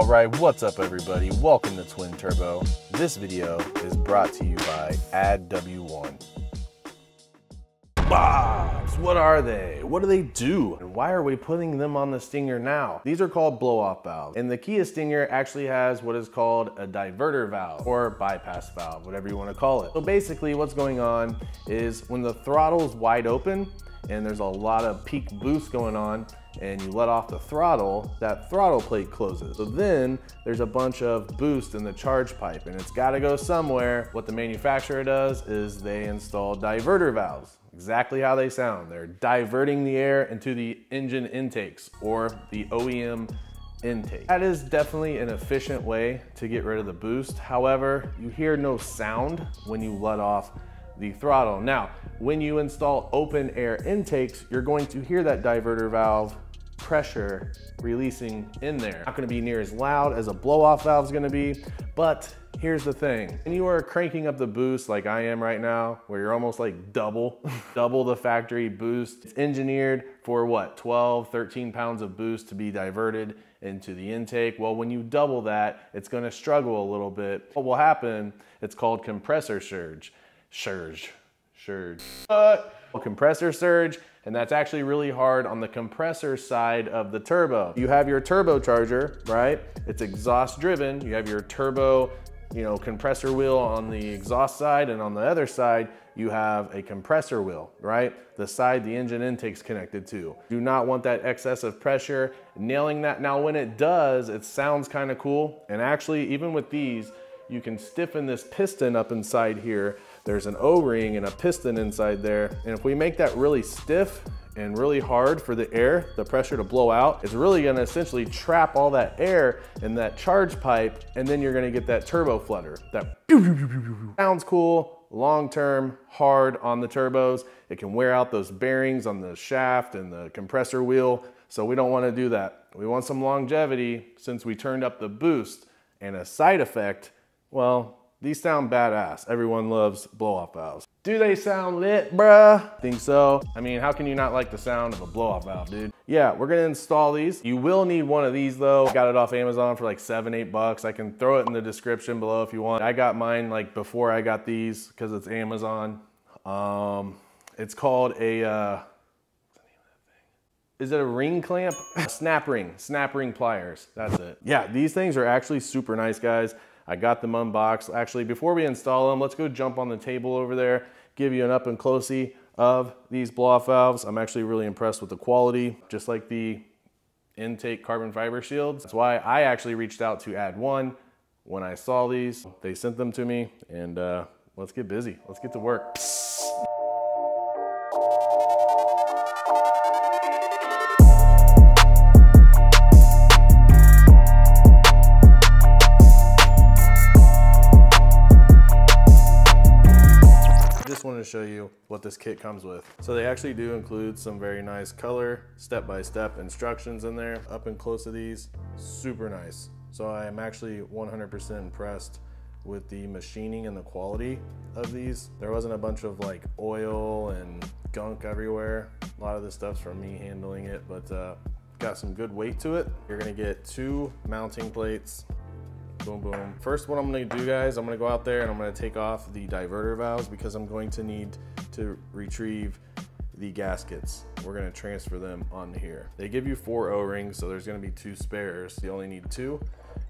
All right, what's up everybody? Welcome to Twin Turbo. This video is brought to you by W1. BOVs, what are they? What do they do? And why are we putting them on the Stinger now? These are called blow-off valves. And the Kia Stinger actually has what is called a diverter valve or bypass valve, whatever you want to call it. So basically what's going on is when the throttle is wide open and there's a lot of peak boost going on, and you let off the throttle, that throttle plate closes. So then there's a bunch of boost in the charge pipe and it's gotta go somewhere. What the manufacturer does is they install diverter valves. Exactly how they sound. They're diverting the air into the engine intakes or the OEM intake. That is definitely an efficient way to get rid of the boost. However, you hear no sound when you let off the throttle. Now, when you install open air intakes, you're going to hear that diverter valve pressure releasing in there. Not gonna be near as loud as a blow-off valve is gonna be, but here's the thing. When you are cranking up the boost like I am right now, where you're almost like double the factory boost, it's engineered for what, 12, 13 pounds of boost to be diverted into the intake. Well, when you double that, it's gonna struggle a little bit. What will happen, it's called compressor surge. Compressor surge, and that's actually really hard on the compressor side of the turbo. You have your turbocharger, right? It's exhaust driven. You have your turbo, compressor wheel on the exhaust side, and on the other side, you have a compressor wheel, right? The side the engine intake's connected to. Do not want that excessive pressure, nailing that. Now, when it does, it sounds kind of cool. And actually, even with these, you can stiffen this piston up inside here. There's an O-ring and a piston inside there. And if we make that really stiff and really hard for the air, the pressure to blow out, it's really gonna essentially trap all that air in that charge pipe, and then you're gonna get that turbo flutter. That sounds cool, long-term, hard on the turbos. It can wear out those bearings on the shaft and the compressor wheel, so we don't wanna do that. We want some longevity since we turned up the boost. And a side effect, well, these sound badass. Everyone loves blow-off valves. Do they sound lit, bruh? Think so. I mean, how can you not like the sound of a blow-off valve, dude? Yeah, we're gonna install these. You will need one of these though. Got it off Amazon for like 7, 8 bucks. I can throw it in the description below if you want. I got mine like before I got these because it's Amazon. It's called a, is it a ring clamp? Snap ring pliers, that's it. Yeah, these things are actually super nice, guys. I got them unboxed. Actually, before we install them, let's go jump on the table over there, give you an up and closey of these blow-off valves. I'm actually really impressed with the quality, just like the intake carbon fiber shields. That's why I actually reached out to Add1 when I saw these. They sent them to me, and let's get busy. Let's get to work. Wanted to show you what this kit comes with. So they actually do include some very nice color step-by-step instructions in there. Up and close to these, super nice. So I am actually 100% impressed with the machining and the quality of these. There wasn't a bunch of like oil and gunk everywhere. A lot of this stuff's from me handling it, but got some good weight to it. You're gonna get 2 mounting plates. Boom, boom. First, what I'm gonna do, guys, I'm gonna go out there and I'm gonna take off the diverter valves because I'm going to need to retrieve the gaskets. We're gonna transfer them onto here. They give you 4 O-rings, so there's gonna be 2 spares. You only need 2.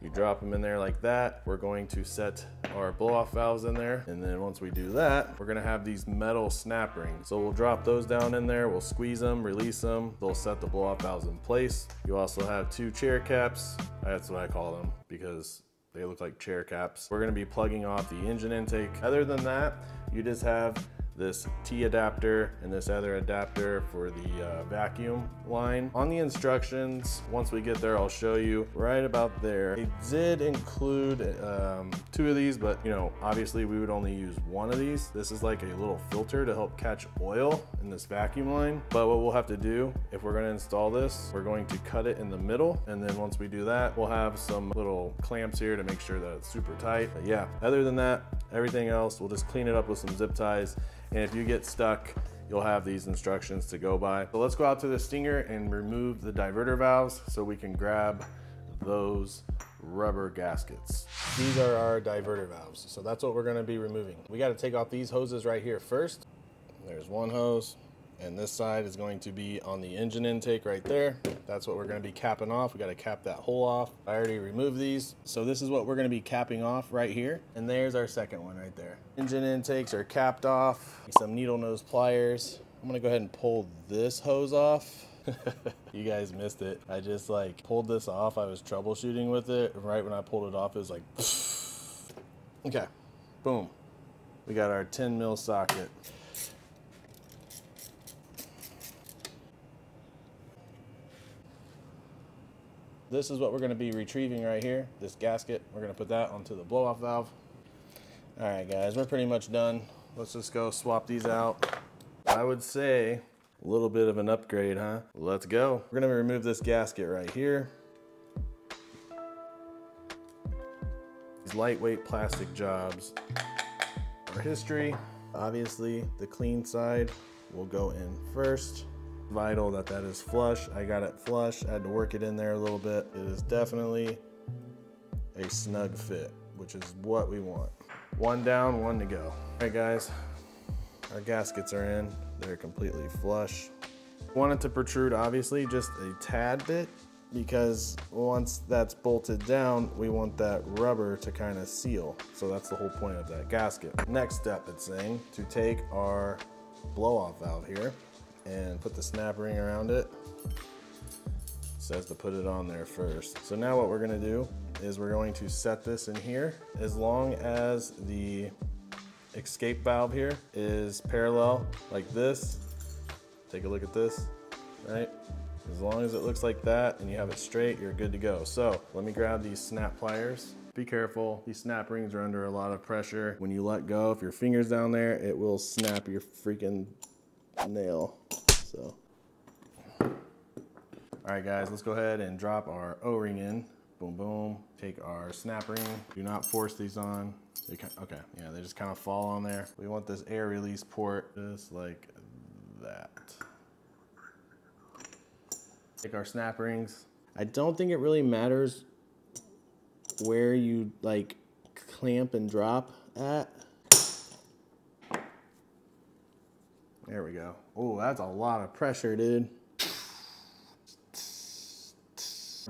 You drop them in there like that. We're going to set our blow-off valves in there. And then once we do that, we're gonna have these metal snap rings. So we'll drop those down in there. We'll squeeze them, release them. They'll set the blow-off valves in place. You also have 2 chair caps. That's what I call them because they look like chair caps. We're gonna be plugging off the engine intake. Other than that, you just have this T adapter and this other adapter for the vacuum line. On the instructions, once we get there, I'll show you right about there. They did include 2 of these, but obviously we would only use 1 of these. This is like a little filter to help catch oil in this vacuum line. But what we'll have to do, if we're gonna install this, we're going to cut it in the middle. And then once we do that, we'll have some little clamps here to make sure that it's super tight. But yeah, other than that, everything else, we'll just clean it up with some zip ties. And if you get stuck, you'll have these instructions to go by. So let's go out to the Stinger and remove the diverter valves so we can grab those rubber gaskets. These are our diverter valves. So that's what we're gonna be removing. We gotta take off these hoses right here first. There's one hose, and this side is going to be on the engine intake right there. That's what we're gonna be capping off. We gotta cap that hole off. I already removed these. So this is what we're gonna be capping off right here. And there's our second one right there. Engine intakes are capped off. Some needle nose pliers. I'm gonna go ahead and pull this hose off. You guys missed it. I just like pulled this off. I was troubleshooting with it. Right when I pulled it off, it was like, okay, boom. We got our 10 mil socket. This is what we're gonna be retrieving right here, this gasket. We're gonna put that onto the blow-off valve. All right, guys, we're pretty much done. Let's just go swap these out. I would say a little bit of an upgrade, huh? Let's go. We're gonna remove this gasket right here. These lightweight plastic jobs are history. Obviously, the clean side will go in first. Vital that that is flush. I got it flush. I had to work it in there a little bit. It is definitely a snug fit, which is what we want. One down, one to go. All right, guys, our gaskets are in. They're completely flush. Want it to protrude, obviously, just a tad bit, because once that's bolted down, we want that rubber to kind of seal. So that's the whole point of that gasket. Next step, it's saying to take our blow-off valve here and put the snap ring around it. It says to put it on there first. So now what we're gonna do is we're going to set this in here. As long as the escape valve here is parallel like this, take a look at this, right? As long as it looks like that and you have it straight, you're good to go. So let me grab these snap pliers. Be careful, these snap rings are under a lot of pressure. When you let go, if your finger's down there, it will snap your freaking nail. So, all right, guys, let's go ahead and drop our O-ring in. Boom, boom. Take our snap ring. Do not force these on. Okay, yeah, they just kind of fall on there. We want this air release port just like that. Take our snap rings. I don't think it really matters where you like clamp and drop at. There we go. Oh, that's a lot of pressure, dude.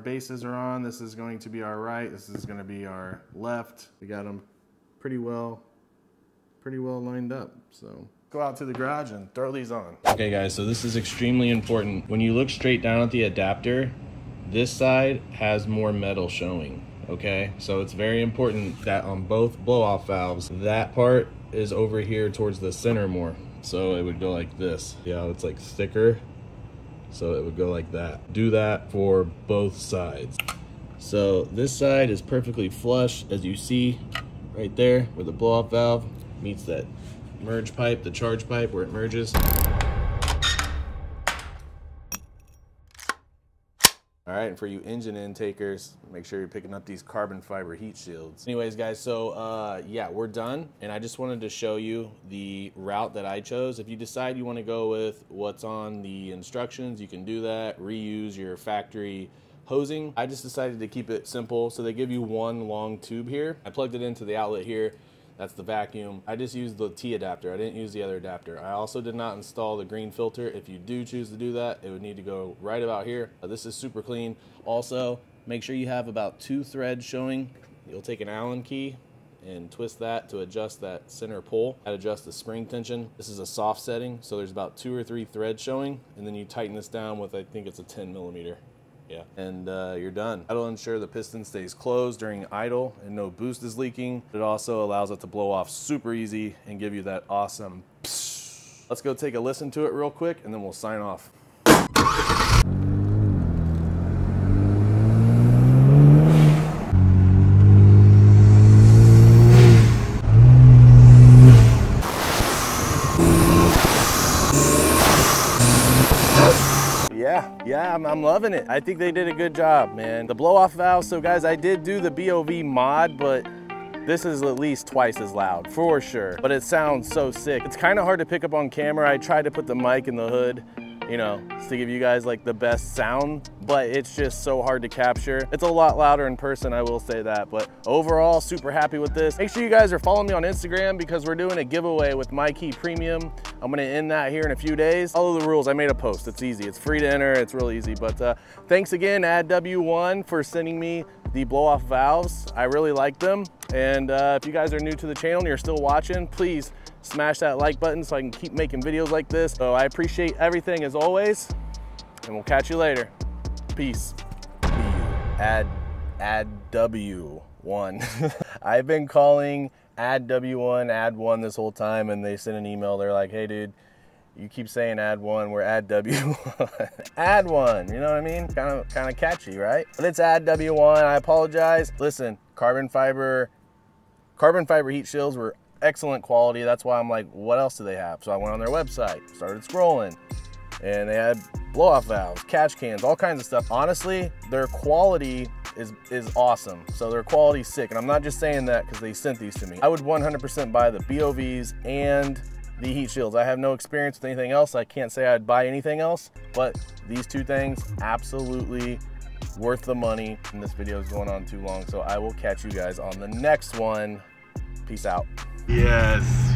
Bases are on. This is going to be our right. This is going to be our left. We got them pretty well lined up. So go out to the garage and throw these on. Okay, guys, so this is extremely important. When you look straight down at the adapter, this side has more metal showing. Okay, so it's very important that on both blow-off valves, that part is over here towards the center more. So it would go like this. Yeah, it's like thicker. So it would go like that. Do that for both sides. So this side is perfectly flush, as you see right there, where the blow-off valve meets that merge pipe, the charge pipe, where it merges. All right, and for you engine intakers, make sure you're picking up these carbon fiber heat shields. Anyways, guys, so yeah, we're done. And I just wanted to show you the route that I chose. If you decide you want to go with what's on the instructions, you can do that. Reuse your factory hosing. I just decided to keep it simple. So they give you one long tube here. I plugged it into the outlet here. That's the vacuum. I just used the T adapter. I didn't use the other adapter. I also did not install the green filter. If you do choose to do that, it would need to go right about here. This is super clean. Also, make sure you have about 2 threads showing. You'll take an Allen key and twist that to adjust that center pull. That adjusts the spring tension. This is a soft setting, so there's about 2 or 3 threads showing, and then you tighten this down with, I think it's a 10 millimeter. Yeah, and you're done. That'll ensure the piston stays closed during idle and no boost is leaking. It also allows it to blow off super easy and give you that awesome psh. Let's go take a listen to it real quick and then we'll sign off. Yeah, I'm loving it. I think they did a good job, man. The blow-off valve, so guys, I did do the BOV mod, but this is at least twice as loud, for sure. But it sounds so sick. It's kind of hard to pick up on camera. I tried to put the mic in the hood, you know, to give you guys like the best sound, but it's just so hard to capture. It's a lot louder in person, I will say that, but overall, super happy with this. Make sure you guys are following me on Instagram because we're doing a giveaway with MyKey Premium. I'm gonna end that here in a few days. Follow the rules, I made a post, it's easy. It's free to enter, it's real easy, but thanks again, W1 for sending me the blow-off valves. I really like them, and if you guys are new to the channel and you're still watching, please smash that like button so I can keep making videos like this. So I appreciate everything as always, and we'll catch you later. Peace. Add W1. I've been calling add W1 this whole time, and they sent an email. They're like, hey dude, you keep saying add one, we're add W1. Add one, you know what I mean? Kind of catchy, right? But it's add W1. I apologize. Listen, carbon fiber heat shields were excellent quality. That's why I'm like, what else do they have? So I went on their website, started scrolling, and they had blow-off valves, catch cans, all kinds of stuff. Honestly, their quality is awesome. So their quality's sick, and I'm not just saying that because they sent these to me. I would 100% buy the BOVs and the heat shields. I have no experience with anything else. I can't say I'd buy anything else, but these two things, absolutely worth the money. And this video is going on too long, so I will catch you guys on the next one. Peace out. Yes.